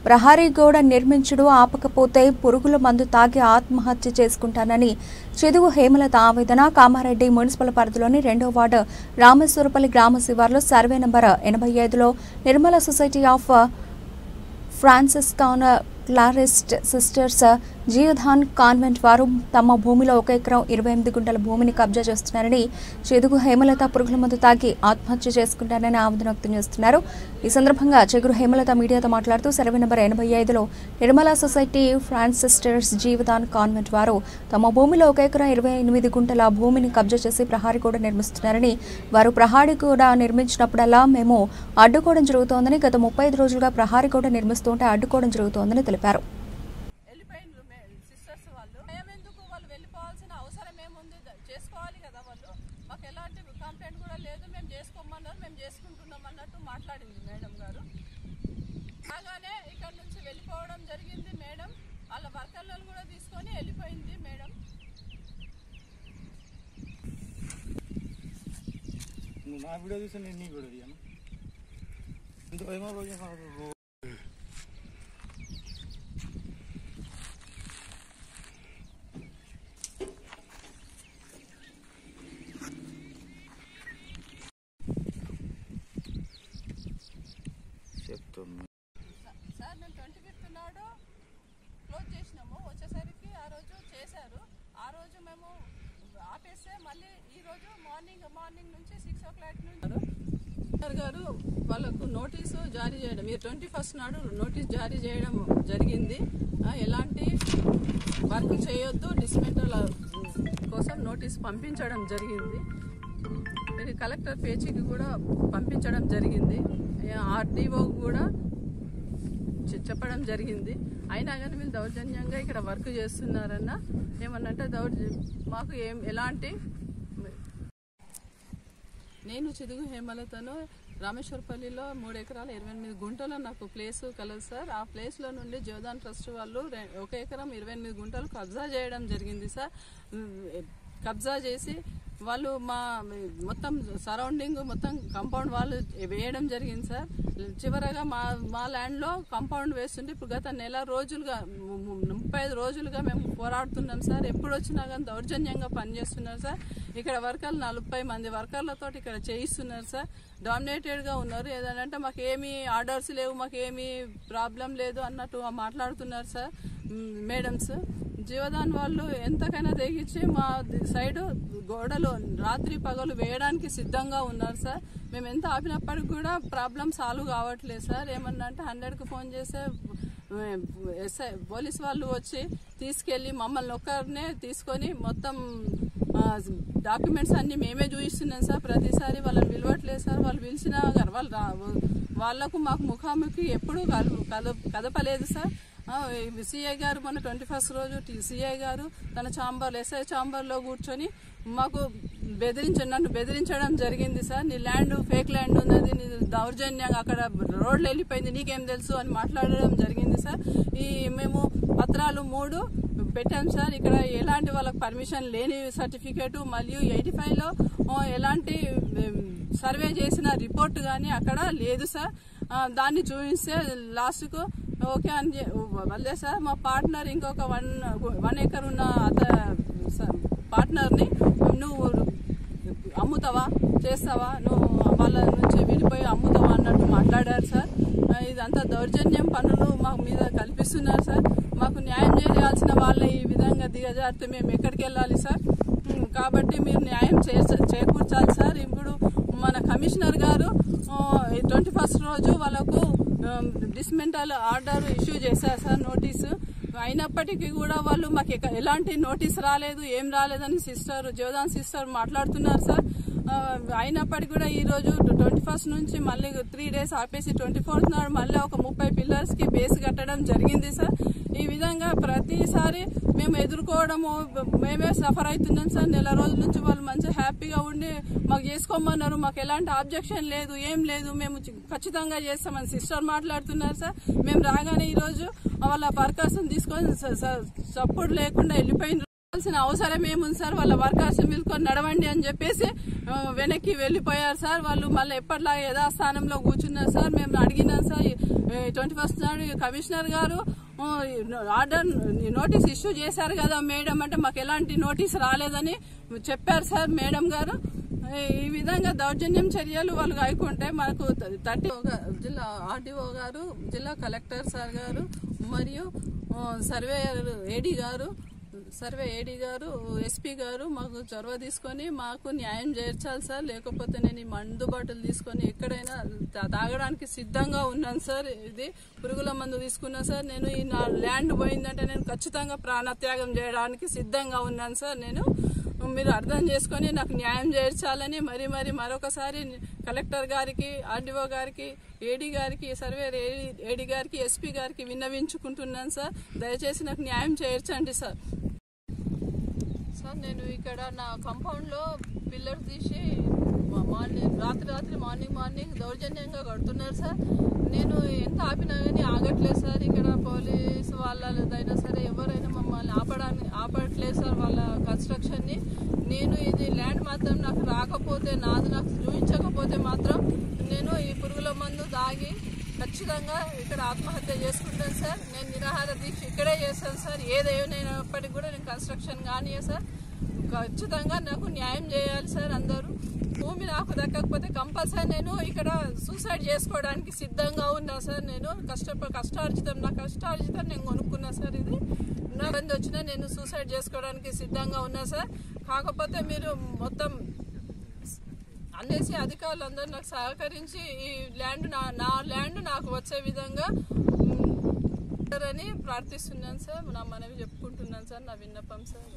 ప్రహరీ గోడ నిర్మించుడు ఆపకపోతే పురుగుల మందు తాగి ఆత్మహత్య చేసుకుంటానని చెదుగు హేమలత ఆవేదన. కామారెడ్డి మున్సిపల్ పరిధిలోని 2వ వార్డు రామేశ్వరపల్లి గ్రామ శివార్లో సర్వే నంబర్ 85లో Nirmala society of Franciscan Clarist sisters Jeevadhan convent వారు తమ భూమిలో 1 ఎకరం 28 గుంటల భూమిని కబ్జా చేస్తున్నారని చెదుగు హేమలత పురుగుల మందు తాగి ఆత్మహత్య చేసుకుంటారని ఆవేదన వ్యక్తం చేస్తున్నారు. ఈ సందర్భంగా చెగురు హేమలత మీడియాతో మాట్లాడుతూ సర్వే నంబర్ 85లో నిర్మల సొసైటీ ఫ్రాన్సిస్టర్స్ జీవధాన్ కాన్వెంట్ వారు తమ భూమిలో 1 ఎకరం 28 గుంటల భూమిని కబ్జా చేసి ప్రహరీ గోడ నిర్మిస్తున్నారని, వారు ప్రహరీ గోడ నిర్మించినప్పుడల్లా మేము అడ్డుకోవడం జరుగుతోందని, గత 35 రోజులుగా ప్రహరీ గోడ నిర్మిస్తుంటే అడ్డుకోవడం జరుగుతోందని తెలిపారు. చేసుకోవాలి కదా, వాళ్ళు మాకు ఎలాంటి కంప్లైంట్ కూడా లేదు, మేము చేసుకోమన్నారు, మేము చేసుకుంటున్నాం అన్నట్టు మాట్లాడింది మేడం గారు. అలాగానే ఇక్కడ నుంచి వెళ్ళిపోవడం జరిగింది మేడం. వాళ్ళ వర్కర్లను కూడా తీసుకొని వెళ్ళిపోయింది మేడం. నా వీడియో చూసి నేను నీ వీడియో తీయను. ఇంత భయమా రోజు సార్ మేము 25th నాడు క్లోజ్ చేసినాము. వచ్చేసరికి ఆ రోజు చేశారు. ఆ రోజు మేము ఆపేస్తే మళ్ళీ ఈరోజు మార్నింగ్ నుంచి 6 o'clock నుంచి గారు వాళ్ళకు నోటీసు జారీ చేయడం, మీరు 21st నాడు నోటీస్ జారీ చేయడం జరిగింది. ఎలాంటి వర్క్ చేయొద్దు, డిస్మెంటల్ కోసం నోటీస్ పంపించడం జరిగింది. ఇది కలెక్టర్ పేజీకి కూడా పంపించడం జరిగింది. ఆర్డీఓ కూడా చెప్పడం జరిగింది. అయినా కానీ వీళ్ళు దౌర్జన్యంగా ఇక్కడ వర్క్ చేస్తున్నారన్న ఏమన్నంటే మాకు ఎలాంటి నేను చెదుగు హేమలతను రామేశ్వరపల్లిలో 3 ఎకరాల 28 గుంటలు నాకు ప్లేస్ కలదు సార్. ఆ ప్లేస్లో నుండి జీవదాన్ ట్రస్ట్ వాళ్ళు 1 ఎకరం 28 గుంటలు కబ్జా చేయడం జరిగింది సార్. కబ్జా చేసి వాళ్ళు మా మొత్తం సరౌండింగ్ మొత్తం కాంపౌండ్ వాళ్ళు వేయడం జరిగింది సార్. చివరగా మా ల్యాండ్లో కాంపౌండ్ వేస్తుంటే ఇప్పుడు గత నెల రోజులుగా 35 రోజులుగా మేము పోరాడుతున్నాం సార్. ఎప్పుడు వచ్చినా కానీ దౌర్జన్యంగా పనిచేస్తున్నారు సార్. ఇక్కడ వర్కర్లు 40 మంది వర్కర్లతో ఇక్కడ చేయిస్తున్నారు సార్. డామినేటెడ్గా ఉన్నారు. ఏదంటే మాకు ఏమీ ఆర్డర్స్ లేవు, మాకు ఏమీ ప్రాబ్లం లేదు అన్నట్టు మాట్లాడుతున్నారు సార్ మేడమ్స్. జీవదాన్ వాళ్ళు ఎంతకైనా తెగించి మా సైడు గోడలు రాత్రి పగలు వేయడానికి సిద్ధంగా ఉన్నారు సార్. మేము ఎంత ఆపినప్పటికి కూడా ప్రాబ్లం సాల్వ్ కావట్లేదు సార్. ఏమన్నా అంటే 100కి ఫోన్ చేస్తే పోలీస్ వాళ్ళు వచ్చి తీసుకెళ్లి మమ్మల్ని ఒక్కరినే తీసుకొని మొత్తం డాక్యుమెంట్స్ అన్ని మేమే చూపిస్తున్నాం సార్. ప్రతిసారి వాళ్ళని పిలవట్లేదు సార్. వాళ్ళు పిలిచినా వాళ్ళకు మాకు ముఖాముఖి ఎప్పుడూ కదపలేదు సార్. సిఐ గారు మొన్న 21st రోజు సిఐ గారు తన ఛాంబర్ ఎస్ఐ ఛాంబర్లో కూర్చొని మాకు నన్ను బెదిరించడం జరిగింది సార్. నీ ల్యాండ్ ఫేక్ ల్యాండ్ ఉన్నది, నీ దౌర్జన్యంగా అక్కడ రోడ్లు వెళ్ళిపోయింది, నీకేం తెలుసు అని మాట్లాడడం జరిగింది సార్. మేము పత్రాలు 3 పెట్టాం సార్. ఇక్కడ ఎలాంటి వాళ్ళకి పర్మిషన్ లేని సర్టిఫికేటు మరియు 85లో ఎలాంటి సర్వే చేసిన రిపోర్ట్ కానీ అక్కడ లేదు సార్. దాన్ని చూపిస్తే లాస్ట్కు ఓకే అని వల్లే సార్. మా పార్ట్నర్ ఇంకొక 1 ఎకర్ ఉన్న పార్ట్నర్ని నువ్వు అమ్ముతావా చేస్తావా, నువ్వు వాళ్ళ నుంచి విడిపోయి అమ్ముతావా అన్నట్టు మాట్లాడారు సార్. ఇదంతా దౌర్జన్యం పనులు మా మీద కల్పిస్తున్నారు సార్. మాకు న్యాయం చేయాల్సిన వాళ్ళే ఈ విధంగా దిగజారితే మేము ఎక్కడికి వెళ్ళాలి సార్. కాబట్టి మీరు న్యాయం చేకూర్చాలి సార్. ఇప్పుడు మన కమిషనర్ గారు 21st రోజు వాళ్ళకు డిస్మెంటల్ ఆర్డర్ ఇష్యూ చేశారు సార్, నోటీసు. అయినప్పటికీ కూడా వాళ్ళు మాకు ఎలాంటి నోటీస్ రాలేదు, ఏం రాలేదని జీవదాన్ సిస్టర్ మాట్లాడుతున్నారు సార్. అయినప్పటికీ కూడా ఈరోజు 21st నుంచి మళ్ళీ 3 days ఆపేసి 24th నాడు మళ్ళీ ఒక 30 పిల్లర్స్కి బేస్ కట్టడం జరిగింది సార్. ఈ విధంగా ప్రతిసారి మేము ఎదుర్కోవడము మేమే సఫర్ అవుతున్నాం సార్. నెల రోజుల నుంచి వాళ్ళు మంచిగా హ్యాపీగా ఉండి మాకు చేసుకోమన్నారు. మాకు ఎలాంటి ఆబ్జెక్షన్ లేదు, ఏం లేదు, మేము ఖచ్చితంగా చేస్తామని సిస్టర్ మాట్లాడుతున్నారు సార్. మేము రాగానే ఈరోజు వాళ్ళ వర్కర్స్ తీసుకొని సపోర్ట్ లేకుండా వెళ్ళిపోయిన నడవాల్సిన అవసరం ఏముంది సార్? వాళ్ళ వర్కర్స్ పిలుచుకొని నడవండి అని చెప్పేసి వెనక్కి వెళ్లిపోయారు సార్. వాళ్ళు మళ్ళీ ఎప్పటిలాగా యథాస్థానంలో కూర్చున్నారు సార్. మేము అడిగినాం సార్, 21st నాడు కమిషనర్ గారు ఆర్డర్ నోటీస్ ఇష్యూ చేశారు కదా మేడం అంటే మాకు ఎలాంటి నోటీస్ రాలేదని చెప్పారు సార్ మేడం గారు. ఈ విధంగా దౌర్జన్యం చర్యలు వాళ్ళు కాయకుంటే మనకు 30 జిల్లా ఆర్డీఓ గారు, జిల్లా కలెక్టర్ సార్ గారు మరియు సర్వే ఏడీ గారు, ఎస్పీ గారు మాకు చొరవ తీసుకొని మాకు న్యాయం చేర్చాలి సార్. లేకపోతే నేను ఈ మందు బాటిల్ తీసుకొని ఎక్కడైనా తాగడానికి సిద్ధంగా ఉన్నాను సార్. ఇది పురుగుల మందు తీసుకున్నా సార్. నేను ఈ నా ల్యాండ్ పోయిందంటే నేను ఖచ్చితంగా ప్రాణత్యాగం చేయడానికి సిద్ధంగా ఉన్నాను సార్. నేను మీరు అర్థం చేసుకొని నాకు న్యాయం చేర్చాలని మరొకసారి కలెక్టర్ గారికి, ఆర్డీఓ గారికి, ఏడీ గారికి, సర్వే ఏడీ గారికి, ఎస్పీ గారికి విన్నవించుకుంటున్నాను సార్. దయచేసి నాకు న్యాయం చేర్చండి సార్. సార్ నేను ఇక్కడ నా కాంపౌండ్ లో పిల్లర్ తీసి రాత్రి మార్నింగ్ దౌర్జన్యంగా కడుతున్నారు సార్. నేను ఎంత ఆపినా కానీ ఆగట్లేదు సార్. ఇక్కడ పోలీసు వాళ్ళదైనా సరే ఎవరైనా మమ్మల్ని ఆపట్లేదు సార్ వాళ్ళ కన్స్ట్రక్షన్ ని. నేను ఇది ల్యాండ్ మాత్రం నాకు రాకపోతే, నాకు చూపించకపోతే మాత్రం నేను ఈ పురుగుల మందు తాగి ఖచ్చితంగా ఇక్కడ ఆత్మహత్య చేసుకుంటాను సార్. నేను నిరాహార దీక్ష ఇక్కడే చేస్తాను సార్. ఏదైనప్పటికీ కూడా నేను కన్స్ట్రక్షన్ కానీ సార్ ఖచ్చితంగా నాకు న్యాయం చేయాలి సార్. అందరూ భూమి నాకు దక్కకపోతే కంపల్సరీ నేను ఇక్కడ సూసైడ్ చేసుకోవడానికి సిద్ధంగా ఉన్నా సార్. నేను కష్టార్జితం నేను కొనుక్కున్నా సార్. ఇది నా బంది వచ్చినా నేను సూసైడ్ చేసుకోవడానికి సిద్ధంగా ఉన్నా సార్. కాకపోతే మీరు మొత్తం అనేసి అధికారులందరూ నాకు సహకరించి ఈ ల్యాండ్ నా ల్యాండ్ నాకు వచ్చే విధంగా అని ప్రార్థిస్తున్నాను సార్. నా మనవి చెప్పుకుంటున్నాను సార్. నా విన్నపం సార్.